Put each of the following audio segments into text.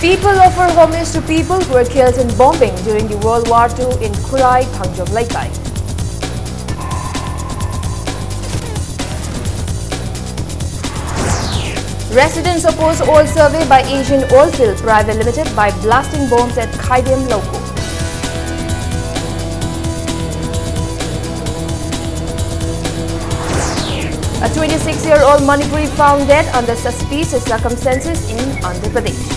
People offer homage to people who were killed in bombing during the World War II in Khurai, Thangjob Laikai. Residents oppose oil survey by Asian Oilfield Private Limited by blasting bombs at Khaidem Loco. A 26-year-old Manipuri found dead under suspicious circumstances in Andhra Pradesh.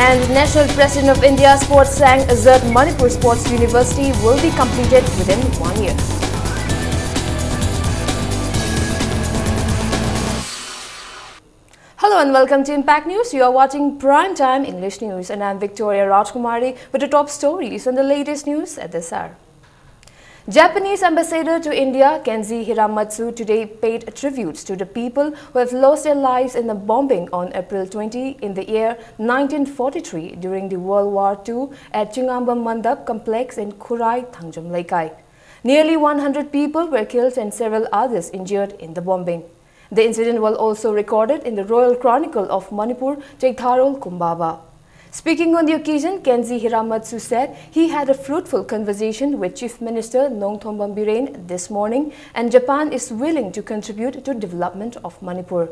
And National President of India Sports sang assert Manipur Sports University will be completed within 1 year. Hello and welcome to Impact News. You are watching Prime Time English News and I am Victoria Rajkumari with the top stories and the latest news at this hour. Japanese ambassador to India Kenji Hiramatsu today paid tributes to the people who have lost their lives in the bombing on April 20 in the year 1943 during the World War II at Chingamba Mandap complex in Khurai, Thangjob Laikai. Nearly 100 people were killed and several others injured in the bombing. The incident was also recorded in the Royal Chronicle of Manipur, Chaitharol Kumbaba. Speaking on the occasion, Kenji Hiramatsu said he had a fruitful conversation with Chief Minister Nongthombam Biren this morning and Japan is willing to contribute to development of Manipur.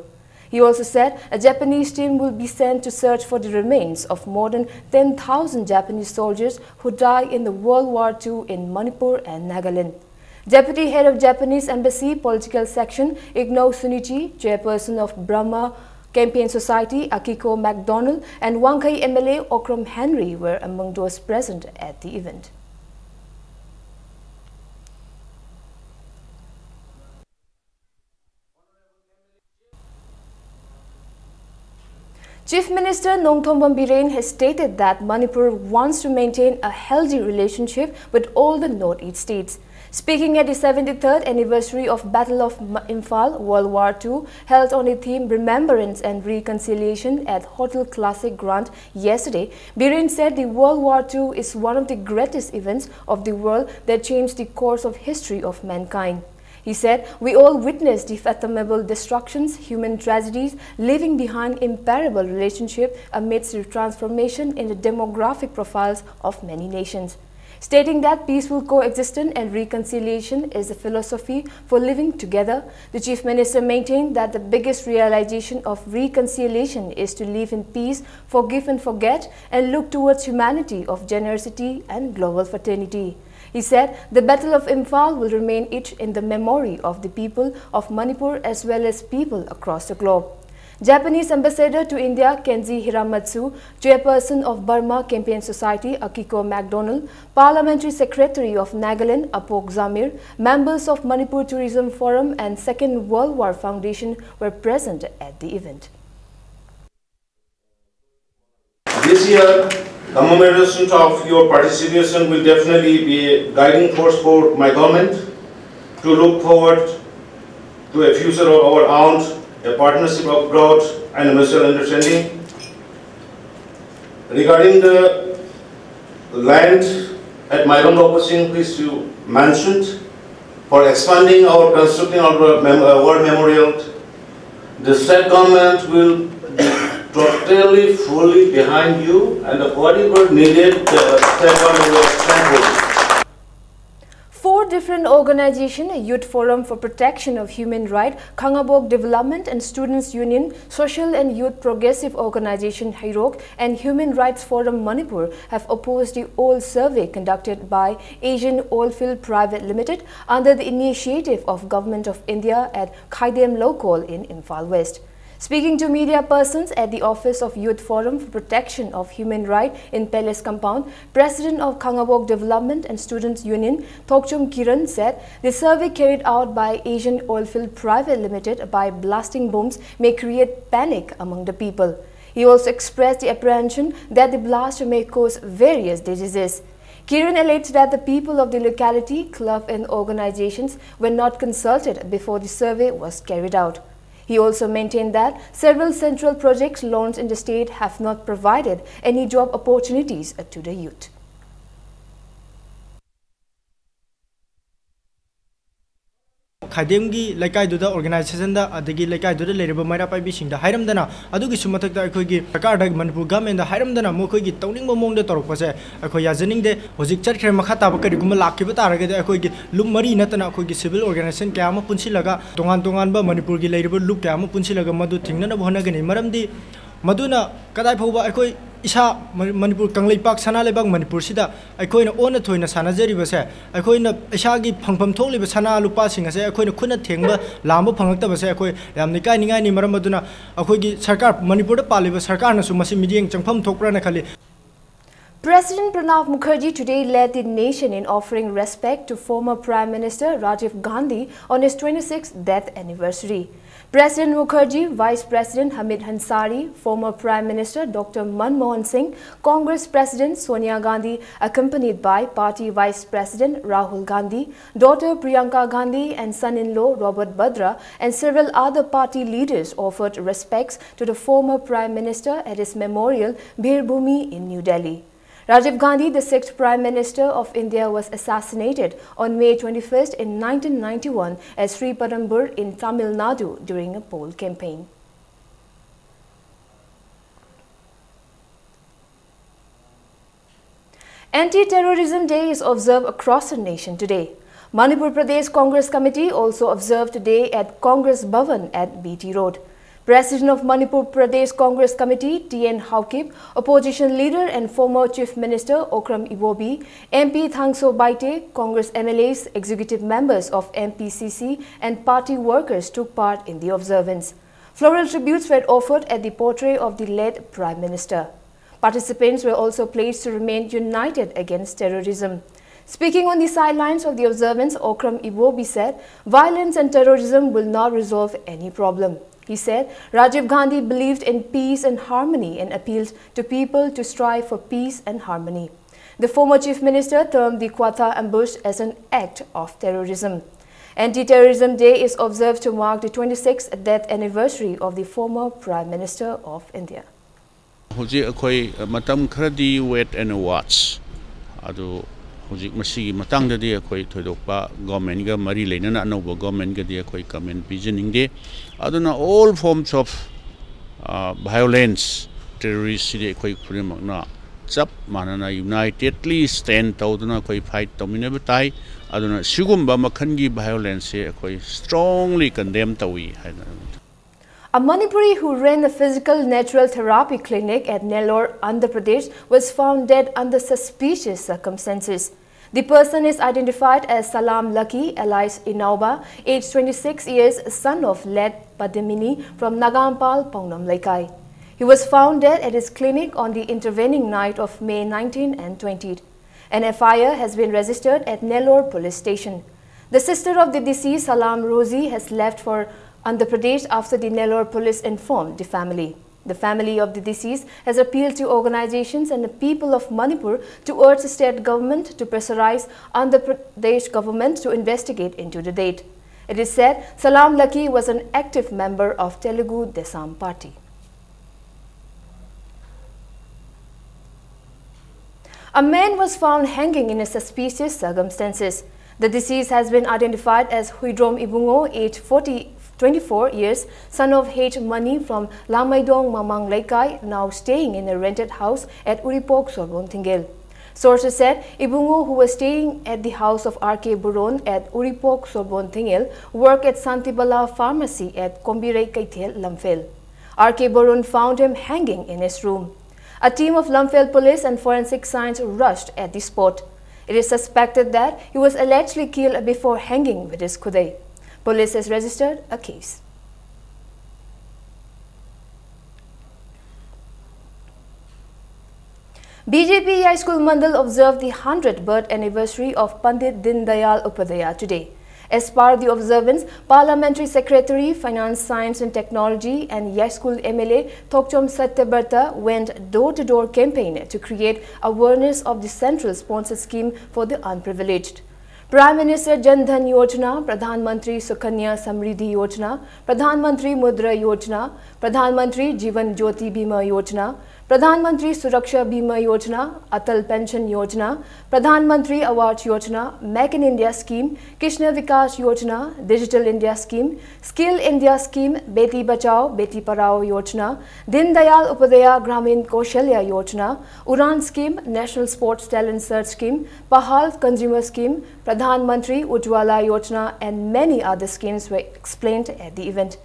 He also said a Japanese team will be sent to search for the remains of more than 10,000 Japanese soldiers who died in the World War II in Manipur and Nagaland. Deputy Head of Japanese Embassy Political Section Igno Sunichi, Chairperson of Brahma Campaign Society Akiko MacDonald and Wangkai MLA Okram Henry were among those present at the event. Chief Minister Nongthombam Biren has stated that Manipur wants to maintain a healthy relationship with all the North-East states. Speaking at the 73rd anniversary of Battle of Imphal, World War II, held on the theme Remembrance and Reconciliation at Hotel Classic Grand yesterday, Biren said the World War II is one of the greatest events of the world that changed the course of history of mankind. He said, we all witnessed the fathomable destructions, human tragedies, leaving behind imparable relationship amidst the transformation in the demographic profiles of many nations. Stating that peaceful coexistence and reconciliation is the philosophy for living together, the Chief Minister maintained that the biggest realization of reconciliation is to live in peace, forgive and forget, and look towards humanity of generosity and global fraternity. He said the Battle of Imphal will remain etched in the memory of the people of Manipur as well as people across the globe. Japanese Ambassador to India Kenji Hiramatsu, Chairperson of Burma Campaign Society Akiko MacDonald, Parliamentary Secretary of Nagaland Apok Zamir, members of Manipur Tourism Forum and Second World War Foundation were present at the event. This year, commemoration of your participation will definitely be a guiding force for my government to look forward to a future of our own, a partnership of growth and mutual understanding. Regarding the land at Mairam Lopasing, which you mentioned, for expanding or constructing our war memorial, the state government will be totally, fully behind you, and whatever needed, the state government will stand for. 4 different organizations, Youth Forum for Protection of Human Rights, Khangabok Development and Students Union, Social and Youth Progressive Organization Hairok and Human Rights Forum Manipur have opposed the oil survey conducted by Asian Oilfield Private Limited under the initiative of Government of India at Khaidem Local in Imphal West. Speaking to media persons at the Office of Youth Forum for Protection of Human Rights in Palace Compound, President of Khangabok Development and Students Union, Thokchum Kiran, said the survey carried out by Asian Oilfield Private Limited by blasting bombs may create panic among the people. He also expressed the apprehension that the blast may cause various diseases. Kiran alleged that the people of the locality, club and organizations were not consulted before the survey was carried out. He also maintained that several central projects launched in the state have not provided any job opportunities to the youth. Khademgi Lakai Duda organization da Adigi Lakai Duda Labor Mara Pibishing the Hiramdana, Aduki Sumataka Akogi, Pakarda Manipur government, the Hiramdana Mokogi, Towning Momong the Torpose, Akoyazaning de Ozik Church Makata Gumala Kibata, Akogi, Lumari Natana Kogi civil organization, Kama Punsilaga, Tongan Manipur Labor Look Kama Punsilaga Madu Tingana Bonagani, Maramdi Maduna Kadaipa Akoi. Isha Manipur Kanglai Park Sana Lebang Manipur Sida, I coin own a toy in a Sanazeri was a coin a Shagi Pangpam Toli was Sana Lupasing as a coin a Kuna Timber, Lambo Pangata was a coin, Yamnikani Maramaduna, a Kogi Sarkar, Manipur Pali was Sarkana, Sumasi Midian, Champam Tokranakali. President Pranab Mukherjee today led the nation in offering respect to former Prime Minister Rajiv Gandhi on his 26th death anniversary. President Mukherjee, Vice President Hamid Ansari, former Prime Minister Dr. Manmohan Singh, Congress President Sonia Gandhi, accompanied by Party Vice President Rahul Gandhi, daughter Priyanka Gandhi and son-in-law Robert Badra, and several other party leaders offered respects to the former Prime Minister at his memorial Bir Bhumi in New Delhi. Rajiv Gandhi, the sixth Prime Minister of India, was assassinated on May 21st in 1991 at Sriperambur in Tamil Nadu during a poll campaign. Anti-Terrorism Day is observed across the nation today. Manipur Pradesh Congress Committee also observed today at Congress Bhavan at BT Road. President of Manipur Pradesh Congress Committee, T.N. Haukip, Opposition Leader and former Chief Minister Okram Iwobi, MP Thangso Baite, Congress MLAs, executive members of MPCC and party workers took part in the observance. Floral tributes were offered at the portrait of the late Prime Minister. Participants were also pledged to remain united against terrorism. Speaking on the sidelines of the observance, Okram Iwobi said, "Violence and terrorism will not resolve any problem." He said, Rajiv Gandhi believed in peace and harmony and appealed to people to strive for peace and harmony. The former Chief Minister termed the Quetta ambush as an act of terrorism. Anti-Terrorism Day is observed to mark the 26th death anniversary of the former Prime Minister of India. Wait and watch. Hojik masigi matang dadi akoi thoidokpa government ga mari leinana anoba government ga di akoi comment pigeoning de aduna all forms of violence terrorist di akoi purimakna chap manana unitedly stand tawduna akoi fight tawmina batai aduna sigumba makhangi violence akoi strongly condemn tawi haina. A Manipuri who ran a physical natural therapy clinic at Nellore, Andhra Pradesh, was found dead under suspicious circumstances. The person is identified as Salam Lucky, alias Inauba, aged 26 years, son of late Padamini from Nagampal, Pongnam Laikai. He was found dead at his clinic on the intervening night of May 19 and 20. An FIR has been registered at Nellore police station. The sister of the deceased, Salam Rosie, has left for Andhra Pradesh after the Nellore police informed the family. The family of the deceased has appealed to organizations and the people of Manipur to urge the state government to pressurize Andhra Pradesh government to investigate into the date. It is said Salam Lucky was an active member of Telugu Desam party. A man was found hanging in suspicious circumstances. The deceased has been identified as Huidrom Ibungo, aged 24 years, son of H. Mani from Lamaidong Mamang Laikai, now staying in a rented house at Uripok, Sorbon Tingel. Sources said Ibungo, who was staying at the house of R.K. Buron at Uripok, Sorbon Tingel, worked at Santibala Pharmacy at Kombirai Kaithel, Lamphel. R.K. Buron found him hanging in his room. A team of Lamphel police and forensic science rushed at the spot. It is suspected that he was allegedly killed before hanging with his kudai. Police has registered a case. BJP High School Mandal observed the 100th birth anniversary of Pandit Dindayal Upadhyaya today. As part of the observance, Parliamentary Secretary, Finance, Science and Technology and High School MLA Thokchom Satyabarta went door-to-door campaign to create awareness of the central sponsor scheme for the unprivileged. Prime Minister Jan Dhan Yojana, Pradhan Mantri Sukanya Samriddhi Yojana, Pradhan Mantri Mudra Yojana, Pradhan Mantri Jivan Jyoti Bima Yojana, Pradhan Mantri Suraksha Bima Yojana, Atal Pension Yojana, Pradhan Mantri Award Yojana, Make in India Scheme, Krishna Vikas Yojana, Digital India Scheme, Skill India Scheme, Beti Bachao, Beti Parao Yojana, Din Dayal Upadhyaya Gramin Kaushalya Yojana, Uran Scheme, National Sports Talent Search Scheme, Pahal Consumer Scheme, Pradhan Mantri Ujwala Yojana and many other schemes were explained at the event.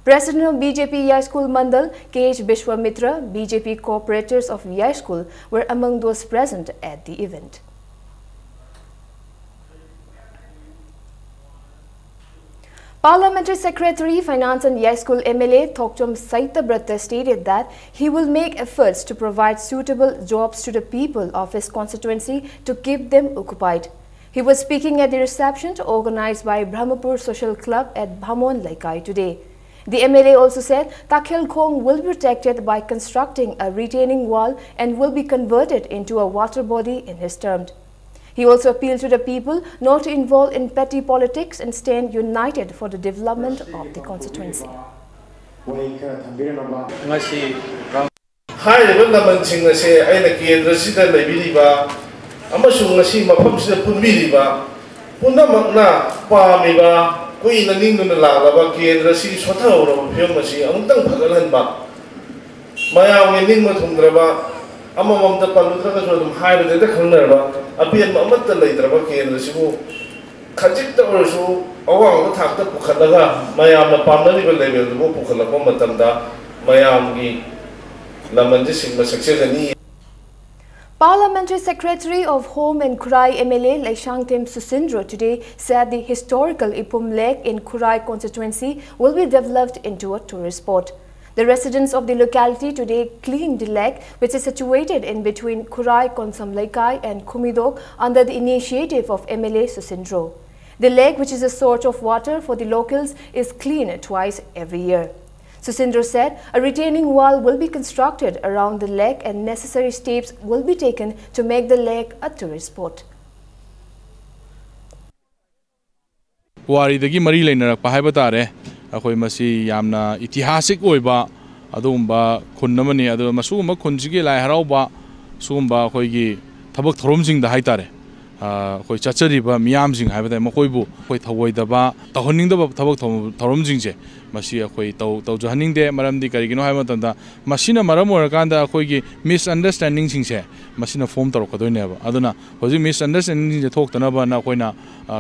President of BJP Yai School Mandal, K.H. Bishwamitra, BJP cooperators of Yai School were among those present at the event. Parliamentary Secretary, Finance and Yai School MLA Thokchom Saitabrata stated that he will make efforts to provide suitable jobs to the people of his constituency to keep them occupied. He was speaking at the reception organized by Brahmapur Social Club at Bhamon Laikai today. The MLA also said Takhel Khong will be protected by constructing a retaining wall and will be converted into a water body in his term. He also appealed to the people not to involve in petty politics and stand united for the development of the constituency. Kui na ning na la ba kendra si swatha ro phim ma si amtang phagal han ba maya nge ning ma thumdra ba amamam da paludra ka sodum hai ba de khangna ba apian ma amat lai dra ba kendra si bu khajik ta ro su awang ta thak ta pukhalaga maya ma pamna ni ba level bu pukhala ko matam da mayam gi lamanji sing ma success ani. Parliamentary Secretary of Home and Kurai MLA Laishangtem Susindro today said the historical Ipum Lake in Kurai constituency will be developed into a tourist spot. The residents of the locality today cleaned the lake, which is situated in between Kurai Konsam Laikai and Kumidok, under the initiative of MLA Susindro. The lake, which is a source of water for the locals, is cleaned twice every year. Susindro said a retaining wall will be constructed around the lake and necessary steps will be taken to make the lake a tourist spot. Wari dagi mari leinarak pahai batare akoi masi yamna itihasik oiba adumba khunnamani adu masugumba khunjige lai harauba sugumba khoigi thabak thoromjing da haitare khoi chachariba miyamjing haibada makoibu khoi thawoidaba tahoningdaba thabak thoromjingje masi khoi tawju haningde maramdi karigino haiba tanda masina maram orakanda khoigi misunderstanding singse masina form tarokadoi aduna hoji misunderstanding je thoktanaba na khoina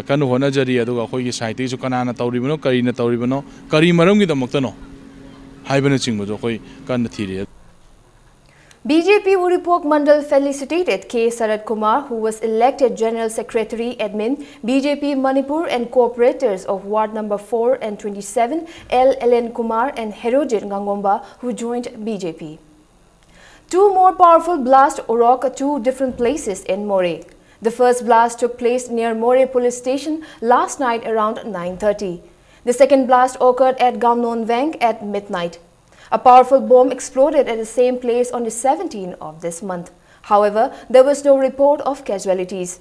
kanu honajari aduga khoigi site ju kanana tawribano karina tawribano kari maramgi damoktano haibana chingbo khoi kan thiri. BJP Uripok Mandal felicitated K. Sarat Kumar, who was elected General Secretary Admin, BJP Manipur and cooperators of Ward number 4 and 27, L. Kumar and Herojit Ngangomba, who joined BJP. Two more powerful blasts rocked two different places in Moreh. The first blast took place near Moreh police station last night around 9:30. The second blast occurred at Gamnon Vang at midnight. A powerful bomb exploded at the same place on the 17th of this month. However, there was no report of casualties.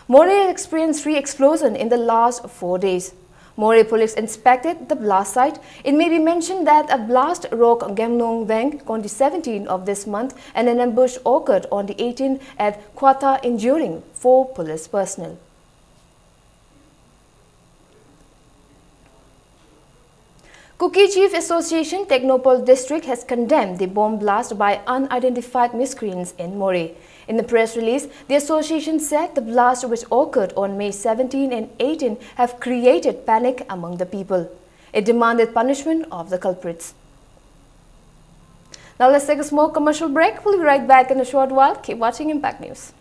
Moreh experienced 3 explosions in the last 4 days. Moreh police inspected the blast site. It may be mentioned that a blast rocked Gamnong Vang on the 17th of this month and an ambush occurred on the 18th at Kwata, injuring 4 police personnel. Kuki Chief Association Technopole District has condemned the bomb blast by unidentified miscreants in Moreh. In the press release, the association said the blast which occurred on May 17 and 18 have created panic among the people. It demanded punishment of the culprits. Now let's take a small commercial break. We'll be right back in a short while. Keep watching Impact News.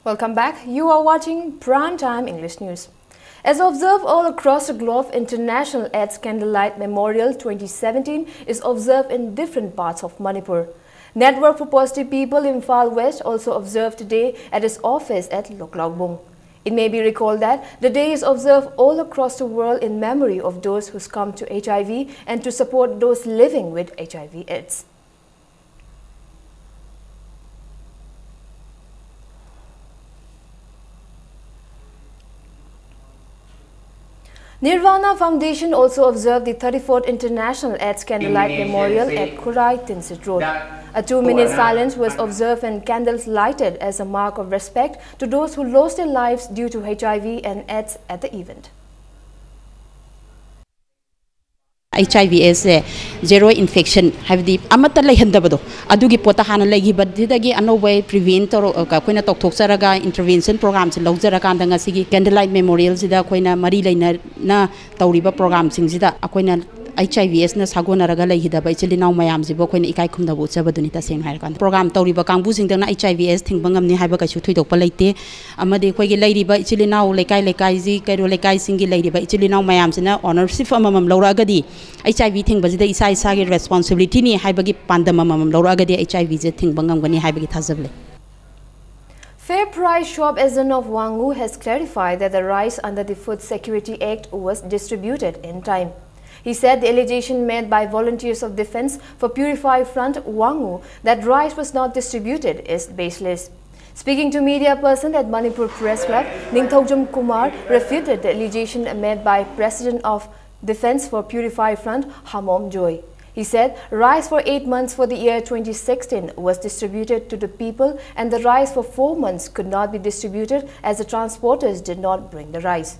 Welcome back. You are watching Primetime English News. As observed all across the globe, International AIDS Candlelight Memorial 2017 is observed in different parts of Manipur. Network for Positive People in Imphal West also observed today at its office at Loklaubung. It may be recalled that the day is observed all across the world in memory of those who succumbed to HIV and to support those living with HIV/AIDS. Nirvana Foundation also observed the 34th International AIDS Candlelight Memorial at Kurai Tinsit Road. A 2-minute silence was observed and candles lighted as a mark of respect to those who lost their lives due to HIV and AIDS at the event. HIV/AIDS zero infection habdi amata lehendabado adugi pota hana legi badidagi anowe prevent or koina tokthokcharaga intervention program se lawjarakan danga sigi candlelight memorial sida koina mari leina na tawriba program singsida akoina HIV/AIDS na sagonaraga leihidaba ichilinaw mayam sibo koina ikai khumdabu chabaduni ta seng hairkan program tawriba kangbu singdana HIV/AIDS thingbangam ni haiba kachu thoidokpa leite amade koigi leiriba ichilinaw lekai lekai ji kairo lekai singi leiriba ichilinaw mayam sina ownership amamam lawragadi HIV thingbajida isa isa gi responsibility ni haibagi pandam amamam lawragadi HIV je thingbangam gani haibagi thajable. Fair Price Shop Agent of Wangu has clarified that the rice under the Food Security Act was distributed in time. He said the allegation made by volunteers of defense for Purify Front Wangu that rice was not distributed is baseless. Speaking to media person at Manipur Press Club, Ningthojam Kumar refuted the allegation made by President of Defense for Purify Front Hamom Joy. He said rice for 8 months for the year 2016 was distributed to the people and the rice for 4 months could not be distributed as the transporters did not bring the rice.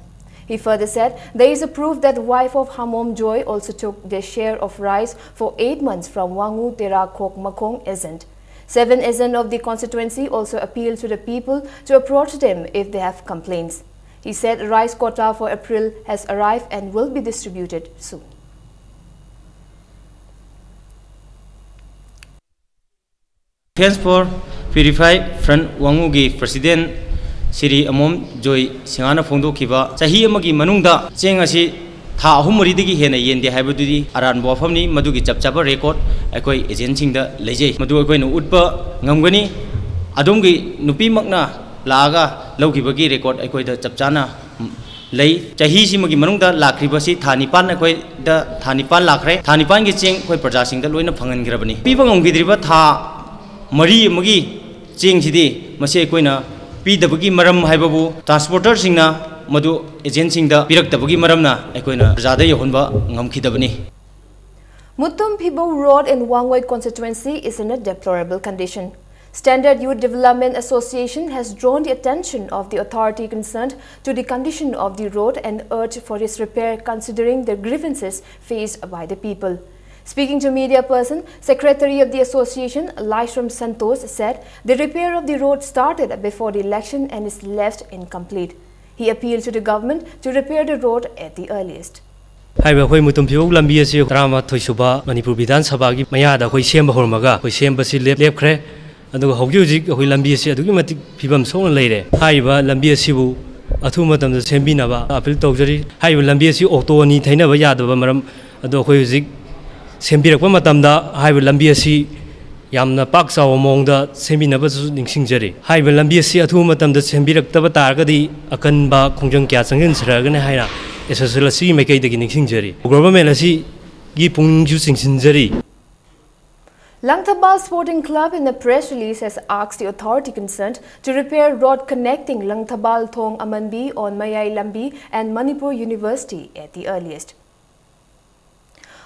He further said there is a proof that wife of Hamom Joy also took their share of rice for 8 months from Wangu Tera Kok Makong Agent. 7 agents of the constituency also appealed to the people to approach them if they have complaints. He said rice quota for April has arrived and will be distributed soon. Defense for Purify Front Wangu gi President Siri Amom Joy Singana Fondo Kiva Sahi Amagi Manunda Cheng asi Tha Humuri digi hena yende haibududi aran bofamni madugi chapchapa record akoi agenting da leje madu akoi nu utpa ngamgani adumgi nupi makna laga lawkibagi record akoi da chapchana lei chahi simagi manungda lakribasi thanipan akoi da thanipan lakre thanipan gi cheng koi praja sing da loina phangan grabani piba ngamgidriba tha mari amagi cheng sidi mase koina pidabagi maram haibabu transporter singna madu agent da piraktabagi maramna akoina prajada yohonba ngamkhidabani. Muttum Phibo Road in Wangwai constituency is in a deplorable condition. Standard Youth Development Association has drawn the attention of the authority concerned to the condition of the road and urged for its repair considering the grievances faced by the people. Speaking to media person, Secretary of the Association, Laishram Santosh, said the repair of the road started before the election and is left incomplete. He appealed to the government to repair the road at the earliest. Haiba hoi mutum phiu lambi asi drama thoisuba Manipur Vidhan Sabha gi mayada hoi semba hormaga hoi semba si lep khre aduga haugi hauji hoi lambi asi adugi matik phibam song leire haiba lambi asi bu athu matam da sembina ba appeal tawjari haiba lambi asi auto ni thaina ba yadaba maram adu hoi hauji sembirakpa matamda haiba lambi asi yamna pak chaw mongda sembina ba su ningsingjari haiba lambi asi athu matamda sembirakta ba targadi akanba khongjang kya changin sragane haina SSLC make the ningsingjari government asi gi pungju singsinjari. Langthabal Sporting Club in a press release has asked the authority concerned to repair road connecting Langthabal Thong Amanbi on Mayai Lambi and Manipur University at the earliest.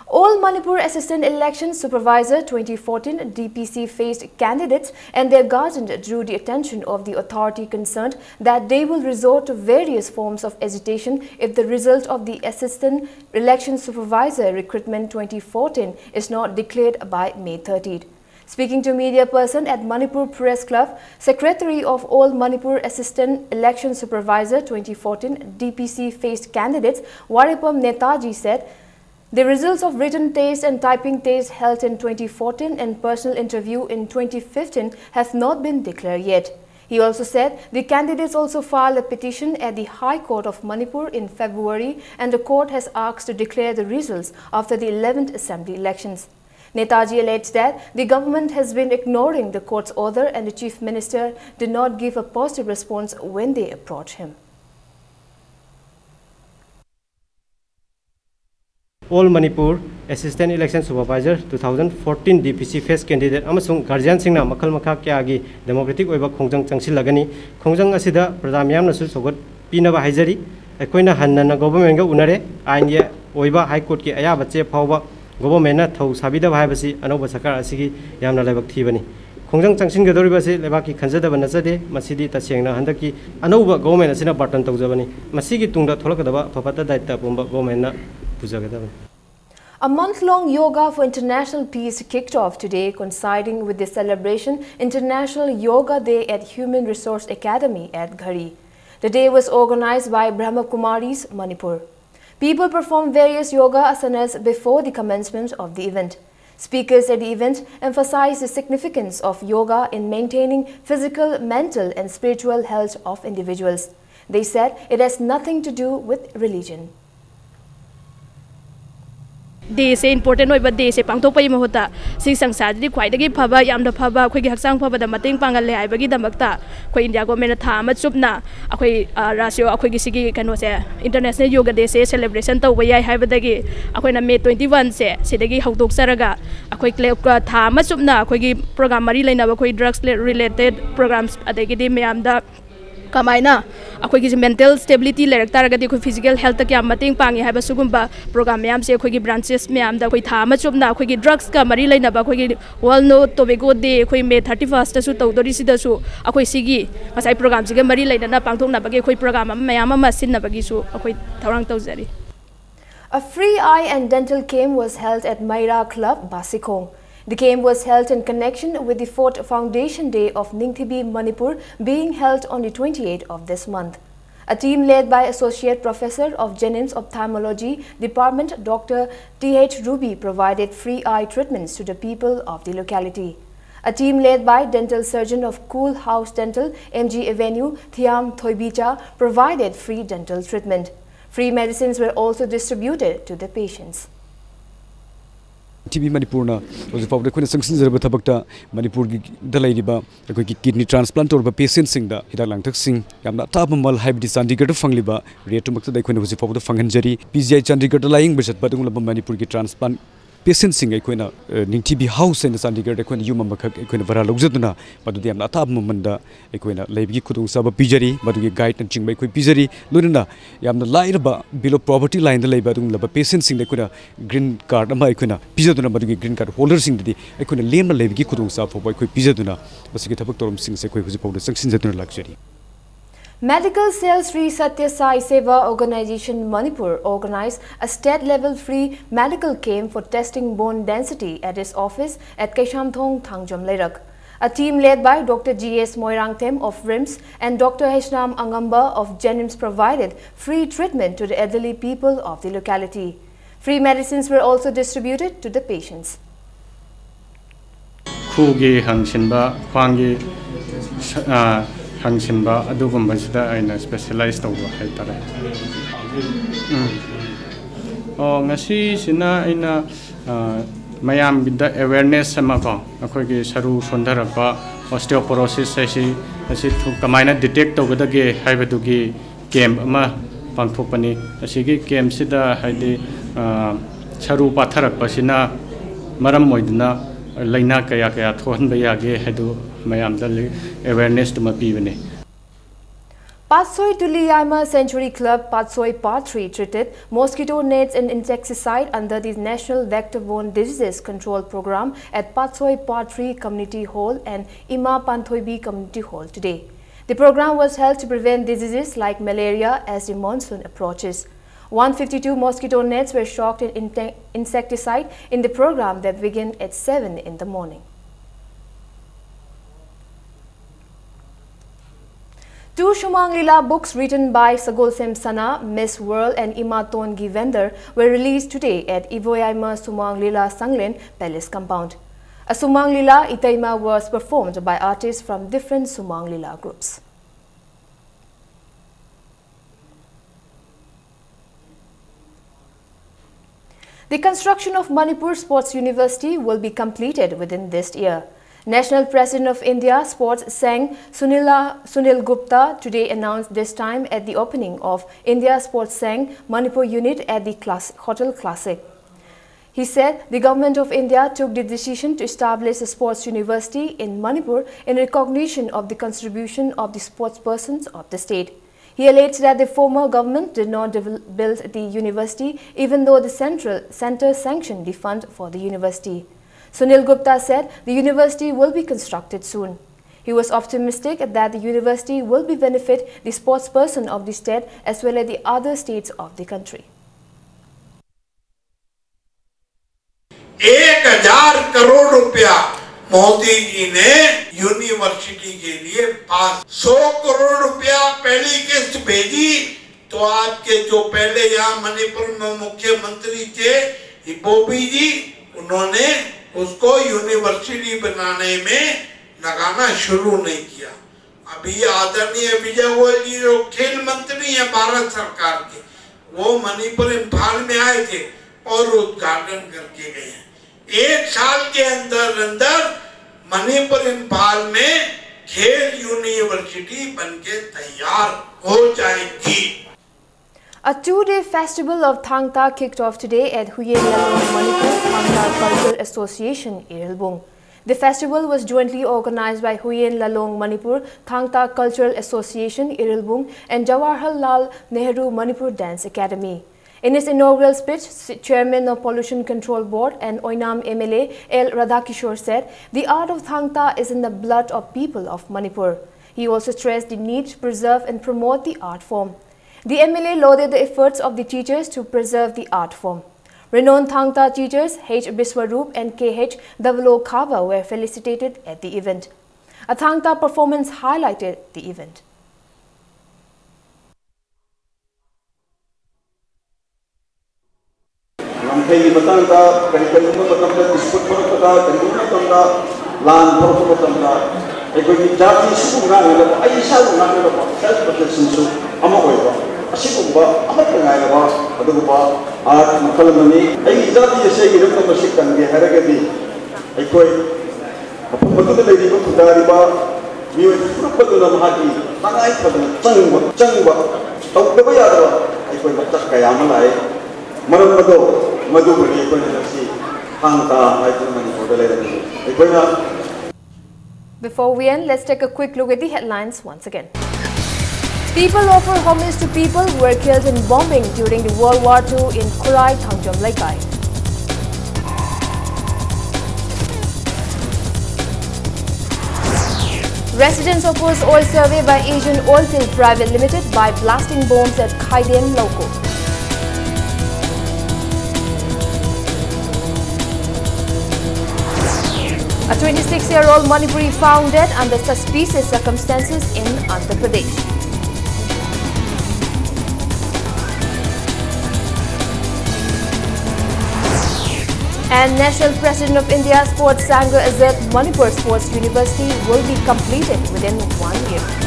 All Manipur Assistant Election Supervisor 2014 DPC faced candidates and their guardian drew the attention of the authority concerned that they will resort to various forms of agitation if the result of the Assistant Election Supervisor Recruitment 2014 is not declared by May 30th. Speaking to media person at Manipur Press Club, Secretary of All Manipur Assistant Election Supervisor 2014 DPC faced candidates Waripam Netaji said, the results of written test and typing test held in 2014 and personal interview in 2015 have not been declared yet. He also said the candidates also filed a petition at the High Court of Manipur in February and the court has asked to declare the results after the 11th Assembly elections. Netaji alleged that the government has been ignoring the court's order and the Chief Minister did not give a positive response when they approached him. All Manipur Assistant Election Supervisor 2014 DPC face candidate amasung guardian singna makhal makha kyagi democratic oiba khongjang changsilagani khongjang asida praja miyam nasu sogot pinaba haijari akoina hanna government ga unare ain ye oiba high court ki aya bache phawba government thau sabida bhaibasi anoba sakar asigi yamna lebak thibani khongjang changsin gadoribasi lebaki khanjadaba nasade masidi tasengna handaki anoba government asina button tawjabani masigi tungda tholakadaba phapata daita bomba government na pujagadaba. A month-long yoga for international peace kicked off today, coinciding with the celebration International Yoga Day at Human Resource Academy at Ghari. The day was organized by Brahma Kumaris, Manipur. People performed various yoga asanas before the commencement of the event. Speakers at the event emphasized the significance of yoga in maintaining physical, mental and spiritual health of individuals. They said it has nothing to do with religion. Day se important oi day se pangthok pai mahota si sangsar di khwai dagi phaba yamda phaba khoi gi haksang phaba da mating pangal le ai bagi damakta khoi India government tha ma chupna akhoi rasyo akhoi gi sigi kano se International Yoga Day se celebration taw bai hai badagi akhoi na May 21 se sidagi hawdok saraga akhoi tha ma chupna akhoi gi program mari leina ba khoi drugs related programs adagi di mayamda kamaina akhoi gi mental stability lerak taragadi khoi physical health ta kyam mating pangi haiba sugumba program mayam se khoi gi branches mayam da khoi tha ma chupna khoi gi drugs ka mari leina ba khoi gi world no tobacco day khoi May 31st ta su tawdori sida su akhoi sigi masai program siga mari leina na pangthok na bagi khoi program mayam ma sin na bagi su akhoi thaurang tawjari. A free eye and dental camp was held at Maira Club, Basikong. The camp was held in connection with the 4th Foundation Day of Ningthibi, Manipur, being held on the 28th of this month. A team led by Associate Professor of Jennings Ophthalmology Department, Dr. T.H. Ruby, provided free eye treatments to the people of the locality. A team led by Dental Surgeon of Cool House Dental, MG Avenue, Thiam Thoibicha, provided free dental treatment. Free medicines were also distributed to the patients. TV Manipur na was found the sanction zerba thabakta Manipur gi dalai riba ki kidney transplant or patient sing da hidalang thak sing yamna tabamal haibdi Chandigarh fangliba retumakta da koina was found the fanganjari PGI Chandigarh lying bisat badung laba Manipur gi transplant patient sing koina Ningthibi house in Chandigarh koina yuma makhak koina vara logjaduna badudi yamna tabamanda koina lebi khudung saba pijari badugi guide and chingbai koi pijari lunina yamna lairaba below poverty line da leiba dung laba patient sing da koina green card ama koina pijaduna badugi green card holder sing di koina lemna lebi khudung saba koi pijaduna basigi thabak torom sing se koi huji powder sanction jaduna luxury. Medical Cell Sri Satya Sai Seva Organization Manipur organized a state-level free medical camp for testing bone density at its office at Kaishamthong, Thangjom Leirak. A team led by Dr. G.S. Moirangthem of RIMS and Dr. Heshnam Angamba of Jennings provided free treatment to the elderly people of the locality. Free medicines were also distributed to the patients. Khugi Hangshinba, Kwangi Hangshinba, Adugumba, and specialized over Haitare. Oh, Messi, Sina in Mayam with the awareness Samako, Akogi Saru Sundarapa, osteoporosis, as it took a minor detect over the gay, Hivadugi, Game, Ama, Pantopani, Asigi, Game Sida, Hadi Saru Patarak Pasina, Maram Moidna. Laina kaya kaya thon bayage hedu mayam dal awareness to mapivane. Patsoi Tuliyama Century Club Patsoi Part 3 treated mosquito nets and insecticide under the National Vector-Borne Diseases Control Program at Patsoi Part 3 Community Hall and Ima Panthoibi Community Hall today. The program was held to prevent diseases like malaria as the monsoon approaches. 152 mosquito nets were shocked in insecticide in the program that began at 7 in the morning. Two Shumang Lila books written by Sagolsem Sana, Miss World and Imaton Givender were released today at Ivoyaima Sumang Lila Sanglen Palace Compound. A Sumang Lila Itaima was performed by artists from different Sumang Lila groups. The construction of Manipur Sports University will be completed within this year. National President of India Sports Sang Sunil Gupta today announced this time at the opening of India Sports Sang Manipur unit at the Hotel Classic. He said the government of India took the decision to establish a sports university in Manipur in recognition of the contribution of the sportspersons of the state. He alleged that the former government did not build the university even though the center sanctioned the fund for the university. Sunil Gupta said the university will be constructed soon. He was optimistic that the university will benefit the sportsperson of the state as well as the other states of the country. 1000 crore रुपया मोदी जी ने university के लिए पास 100 करोड़ रुपया पहली किस्त भेजी तो आपके जो पहले यहाँ मणिपुर में मुख्यमंत्री थे बोबी जी उन्होंने उसको यूनिवर्सिटी बनाने में लगाना शुरू नहीं किया। अभी आदरणीय विजय गोयल जी जो खेल मंत्री हैं भारत सरकार के वो मणिपुर इम्फाल में आए थे और उद्घाटन करके गए हैं। 1 साल के अंदर मणिपुर इम्फाल में खेल यूनिवर्सिटी बनके तैयार हो जाएगी। A 2-day festival of Thangta kicked off today at Huyen Lalong Manipur Thangta Cultural Association, Irilbung. The festival was jointly organized by Huyen Lalong Manipur Thangta Cultural Association, Irilbung and Jawaharlal Nehru Manipur Dance Academy. In his inaugural speech, Chairman of Pollution Control Board and Oinam MLA L. Radhakishore said, the art of Thangta is in the blood of people of Manipur. He also stressed the need to preserve and promote the art form. The MLA lauded the efforts of the teachers to preserve the art form. Renowned Thangta teachers H. Biswaroop and K.H. Davalo Khava were felicitated at the event. A Thangta performance highlighted the event. असिगुम्बा अमत गायबा अदुगुबा art मखलमनी आई जाति से गिरम मसिक कंगे हरगदी अइकोय मफमदुद लेदिबो खुदारिबा मियो पुरपदुना महाकी तंगाई फदन चंगबा तौदबा यादबा अइकोय मतक कयाम लाए मरमदो मधुबनी अइकोय नसी हांगता आइतमनी होदलेदनी अइकोयना. Before we end, let's take a quick look at the headlines once again. People offer homage to people who were killed in bombing during the World War II in Kurai, Thangjom Laikai. Residents oppose oil survey by Asian Oilfield Private Limited by blasting bombs at Khaidem Loco. A 26-year-old Manipuri found dead under suspicious circumstances in Andhra Pradesh. And National President of India Sports Sangha Azad Manipur Sports University will be completed within 1 year.